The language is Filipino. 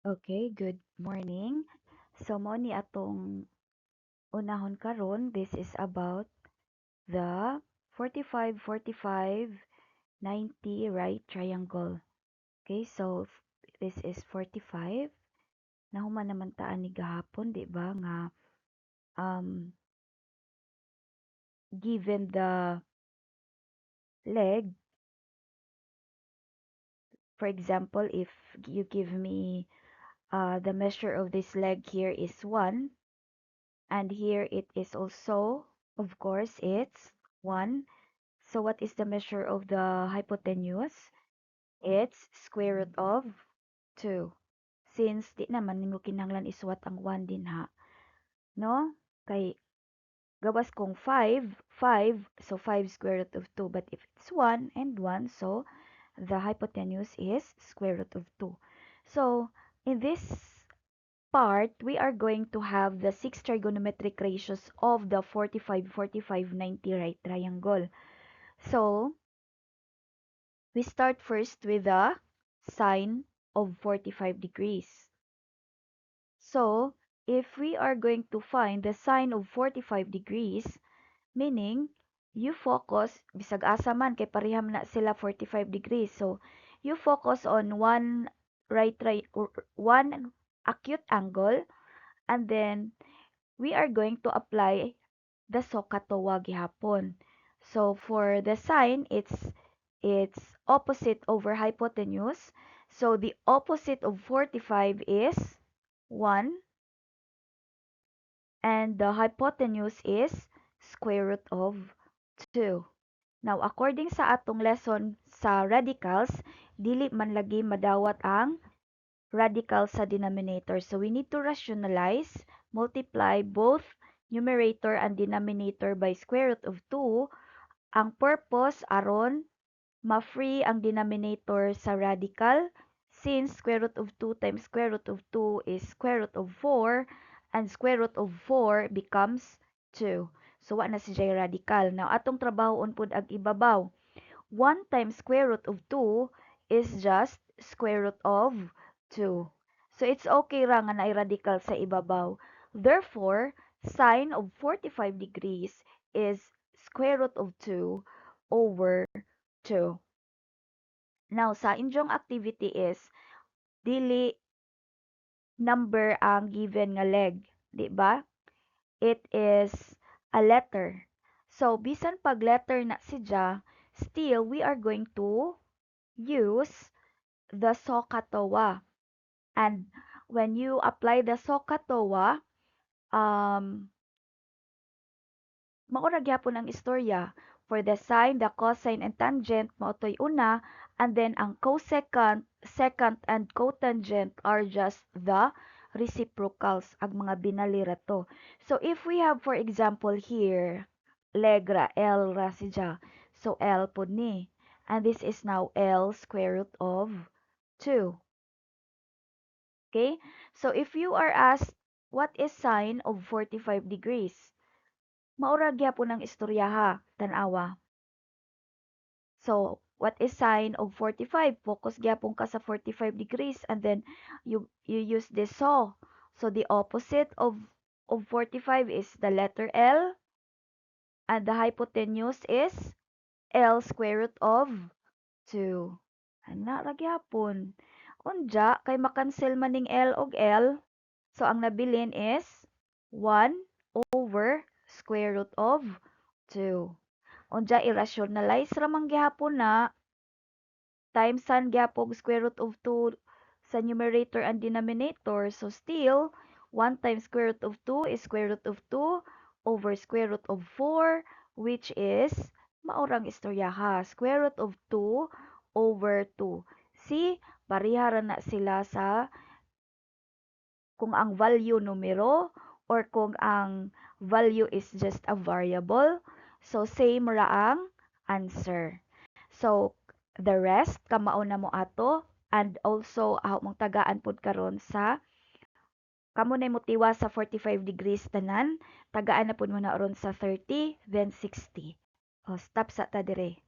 Okay, good morning. So mao ni atong unahon karon, this is about the 45, 45, 90 right triangle. Okay, so this is 45. Nahuman naman taan ni gahapon, di ba, nga um given the leg, for example, if you give me the measure of this leg here is 1, and here it is also, of course, it's 1. So what is the measure of the hypotenuse? It's square root of 2. Since di naman nimo kinahanglan isuwat ang 1 din ha. No? Kay gawas kong 5, 5, so 5 square root of 2. But if it's 1 and 1, so the hypotenuse is square root of 2. So in this part, we are going to have the 6 trigonometric ratios of the 45, 45, 90 right triangle. So we start first with the sine of 45 degrees. So, if we are going to find the sine of 45 degrees, meaning, you focus, bisag asa man, kay pareham na sila 45 degrees. So, you focus on one one acute angle, and then, we are going to apply the SOHCAHTOA gihapon. So for the sine, it's opposite over hypotenuse. So the opposite of 45 is 1, and the hypotenuse is square root of 2. Now, according sa atong lesson sa radicals, dili man lagi madawat ang radical sa denominator. So we need to rationalize, multiply both numerator and denominator by square root of 2. Ang purpose aron ma-free ang denominator sa radical, since square root of 2 times square root of 2 is square root of 4, and square root of 4 becomes 2. So wa na siya radical. Now atong trabahon pud ag ibabaw. 1 times square root of 2 is just square root of 2. So it's okay ra nga na radical sa ibabaw. Therefore, sine of 45 degrees is square root of 2 over 2. Now, sa inyong activity is, dili number ang given nga leg. Di ba? It is a letter. So, bisan pag letter na siya, still, we are going to use the SOHCAHTOA. And when you apply the SOHCAHTOA, maura gyapon ang istorya. For the sine, the cosine, and tangent, maotoy una, and then ang cosecant, secant, and cotangent are just the reciprocals, ang mga binalira to. So if we have, for example, here, legra, L ra siya. So L po ni. And this is now L square root of 2. Okay? So if you are asked, what is sine of 45 degrees? Maura gyapon ang istorya ha, tan-awa. So, what is sine of 45? Focus gyapon ka sa 45 degrees, and then you use this saw. So the opposite of 45 is the letter L, and the hypotenuse is L square root of 2. Ana ra gyapon. Unja kay makancel maning L og L. So ang nabilin is 1 over square root of 2. Unja i-rationalize ra man gyapon na times san gyapon square root of 2 sa numerator and denominator. So still 1 times square root of 2 is square root of 2 over square root of 4, which is maurang istorya ha. Square root of 2 over 2. See, pareha ra na sila sa kung ang value numero or kung ang value is just a variable. So, same ra ang answer. So, the rest, kamao na mo ato, and also, mong tagaan pod karon sa kamo na motiwa sa 45 degrees tanan, tagaan na pod mo na aron sa 30, then 60. O, stop sa ta dire.